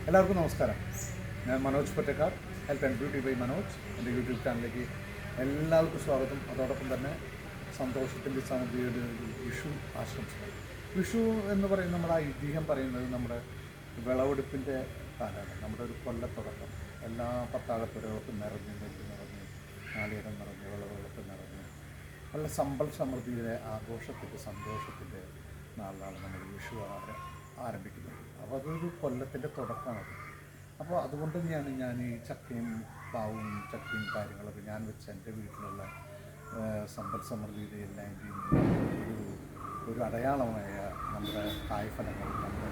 എല്ലാവർക്കും നമസ്കാരം. ഞാൻ Manoj Pottakkar, health and beauty by Manoj. എൻ്റെ യൂട്യൂബ് ചാനലിലേക്ക് എല്ലാവർക്കും സ്വാഗതം. അതോടൊപ്പം തന്നെ സന്തോഷത്തിൻ്റെ സമൃദ്ധിയുടെ ഒരു വിഷു ആശംസകൾ. വിഷു എന്ന് പറയുന്നത് നമ്മുടെ ഐതിഹ്യം പറയുന്നത് നമ്മുടെ വിളവെടുപ്പിൻ്റെ കാലമാണ്. നമ്മുടെ ഒരു കൊല്ലത്തുടക്കം എല്ലാ പത്താകത്തുരകൾക്കും നിറഞ്ഞ് നാളികേരം നിറഞ്ഞ് വിളവുകളൊക്കെ നിറഞ്ഞ് നല്ല സമ്പൽ സമൃദ്ധിയുടെ ആഘോഷത്തിൻ്റെ സന്തോഷത്തിൻ്റെ നാളിലാണ് നമ്മൾ വിഷു ആരംഭിക്കുന്നത്. അപ്പോൾ അതൊരു കൊല്ലത്തിൻ്റെ തുടക്കമാണ്. അപ്പോൾ അതുകൊണ്ട് തന്നെയാണ് ഞാൻ ഈ ചക്കയും പാവും ചക്കയും കാര്യങ്ങളൊക്കെ ഞാൻ വെച്ച് എൻ്റെ വീട്ടിലുള്ള സമ്പൽ സമൃദ്ധിയുടെ എല്ലാവരുടെയും ഒരു അടയാളമായ നമ്മുടെ കായ്ഫലങ്ങൾ നമ്മുടെ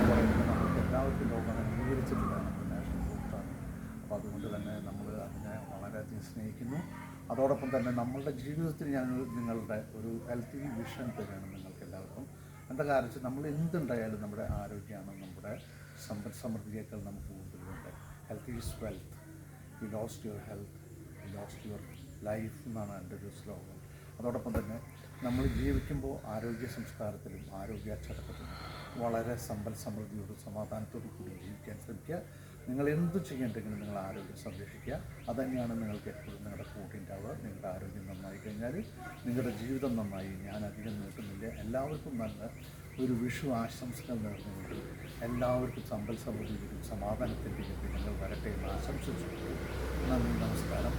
പറയുന്നത് നമുക്ക് എല്ലാവർക്കും ലോകം അംഗീകരിച്ചിട്ടുള്ള നമ്മുടെ നാഷണൽ ഫ്രൂട്ടാണ്. അപ്പോൾ അതുകൊണ്ട് തന്നെ നമ്മൾ അതിനെ വളരെയധികം സ്നേഹിക്കുന്നു. അതോടൊപ്പം തന്നെ നമ്മളുടെ ജീവിതത്തിൽ ഞാൻ നിങ്ങളുടെ ഒരു ഹെൽത്തി വിഷൻ തന്നെയാണ് നിങ്ങൾക്ക് എല്ലാവർക്കും. എന്താ കാരണം വെച്ചാൽ നമ്മൾ എന്തുണ്ടായാലും നമ്മുടെ ആരോഗ്യമാണ് നമ്മുടെ സമ്പൽ സമൃദ്ധിയേക്കാൾ നമുക്ക് കൂടുതലുണ്ട്. Health is wealth. You lost your health, you lost your life എന്നാണ് എൻ്റെ ഒരു സ്ലോഗൻ. അതോടൊപ്പം തന്നെ നമ്മൾ ജീവിക്കുമ്പോൾ ആരോഗ്യ സംസ്കാരത്തിലും ആരോഗ്യ അച്ചടക്കത്തിലും വളരെ സമ്പൽ സമൃദ്ധിയോടും സമാധാനത്തോടു കൂടി ജീവിക്കാൻ ശ്രമിക്കുക. നിങ്ങൾ എന്തു ചെയ്യേണ്ടെങ്കിലും നിങ്ങൾ ആരോഗ്യം സംരക്ഷിക്കുക. അതുതന്നെയാണ് നിങ്ങൾക്ക് എപ്പോഴും നിങ്ങളുടെ കൂട്ടിൻ്റാവുക. നിങ്ങളുടെ ആരോഗ്യം നന്നായി കഴിഞ്ഞാൽ നിങ്ങളുടെ ജീവിതം നന്നായി. ഞാൻ അധികം നീട്ടുന്നില്ല. എല്ലാവർക്കും നല്ല ഒരു വിഷു ആശംസകൾ നേർന്നുകൊണ്ട് എല്ലാവർക്കും സമ്പൽ സമൃദ്ധിയിലും സമാധാനത്തിൻ്റെയും ദിനങ്ങൾ വരട്ടെ എന്ന് ആശംസിച്ചു. നന്ദി, നമസ്കാരം.